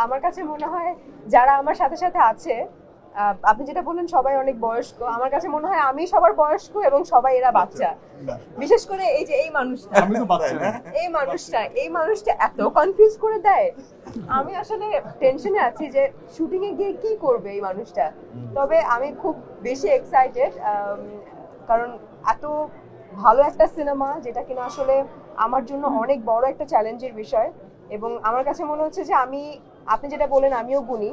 আমার কাছে মনে হয় যারা আমার সাথে সাথে আছে, আপনি যেটা বললেন সবাই অনেক বয়স্ক, আমার কাছে মনে হয় আমি সবার বয়স্ক এবং সবাই এরা বাচ্চা। বিশেষ করে এই যে এই মানুষটা এত কনফিউজ করে দেয়, আমি আসলে টেনশনে আছি যে শুটিং এ গিয়ে কি করবে এই মানুষটা। তবে আমি খুব বেশি এক্সাইটেড, কারণ এত ভালো একটা সিনেমা যেটা কিনা আসলে আমার জন্য অনেক বড় একটা চ্যালেঞ্জের বিষয়। এবং আমার কাছে মনে হচ্ছে যে আপনি যেটা বলেন আমিও গুণী,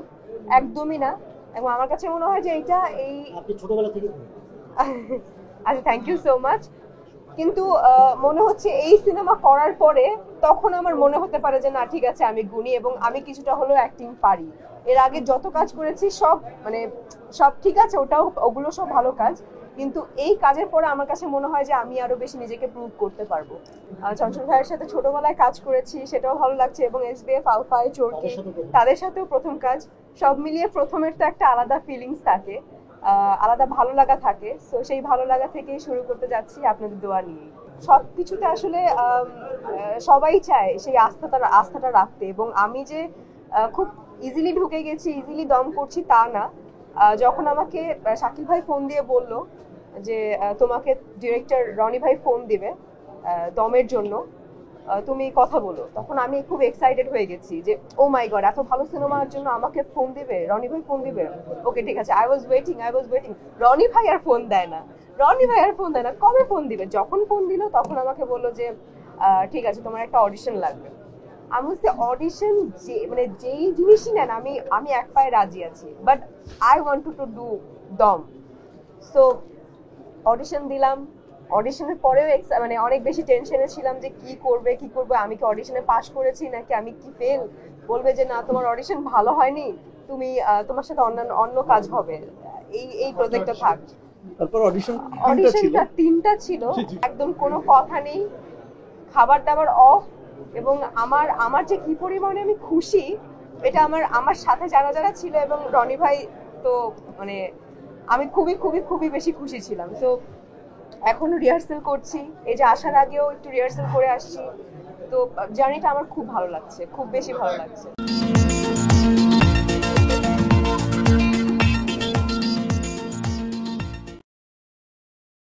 একদমই না। এবং আমার কাছে মনে হয় যে এটা আপনি ছোটবেলা থেকে আচ্ছা, থ্যাংক ইউ সো মাচ। কিন্তু মনে হচ্ছে এই সিনেমা করার পরে তখন আমার মনে হতে পারে যে না, ঠিক আছে, আমি গুণী এবং আমি কিছুটা হলেও অ্যাক্টিং পারি। এর আগে যত কাজ করেছি সব ঠিক আছে, ওগুলো সব ভালো কাজ, কিন্তু এই কাজের পরে আমার কাছে মনে হয় যে আমি আরো বেশি নিজেকে প্রুভ করতে পারবো। চঞ্চল ভাইয়ের সাথে ছোটবেলায় কাজ করেছি, সেটাও ভালো লাগছে, এবং এসবিএফ আলফায় চোরকি তাদের সাথেও প্রথম কাজ। সব মিলিয়ে প্রথমের তো একটা আলাদা ফিলিংস থাকে, আলাদা ভালো লাগা থাকে। তো সেই ভালো লাগা থেকেই শুরু করতে যাচ্ছি আপনাদের দোয়া নিয়ে। সবকিছুতে আসলে সবাই চায় সেই আস্থাটা রাখতে, এবং আমি যে খুব ইজিলি ঢুকে গেছি, ইজিলি দম করছি তা না। যখন আমাকে শাকিল ভাই ফোন দিয়ে বলল যে তোমাকে ডিরেক্টর রনি ভাই ফোন দিবে দমের জন্য, তুমি কথা বলো, তখন আমি খুব এক্সাইটেড হয়ে গেছি যে ও মাই গড, এত ভালো সিনেমার জন্য আমাকে ফোন দিবে, রনি ভাই ফোন দিবে। ওকে, ঠিক আছে, আই ওয়াজ ওয়েটিং। রনি ভাই আর ফোন দেয় না, কবে ফোন দিবে? যখন ফোন দিল তখন আমাকে বললো যে ঠিক আছে, তোমার একটা অডিশন লাগবে। আমি বলছি অডিশন, যেই জিনিসই নেন আমি এক পায়ে রাজি আছি, but I want to do দম। সো অডিশন দিলাম। অডিশনের পরেও অনেক বেশি টেনশনে ছিলাম যে কি করবে, আমি কি অডিশনে পাস করেছি নাকি আমি কি ফেল। বলবে যে না, তোমার অডিশন ভালো হয়নি, তুমি তোমার সাথে অন্য কাজ হবে, এই প্রজেক্টটা থাক। তারপর অডিশনটা 3টা ছিল, একদম কোনো কথা নেই, খাবার দাবার অফ। এবং আমার যে কি পরিমাণে আমি খুশি, এটা আমার সাথে যারা ছিল এবং রনি ভাই, তো আমি খুবই খুবই খুবই বেশি খুশি ছিলাম। তো এখনো রিহার্সেল করছি, এই যে আসার আগেও একটু রিহার্সেল করে আসছি। তো জার্নিটা আমার খুব ভালো লাগছে, খুব বেশি ভালো লাগছে।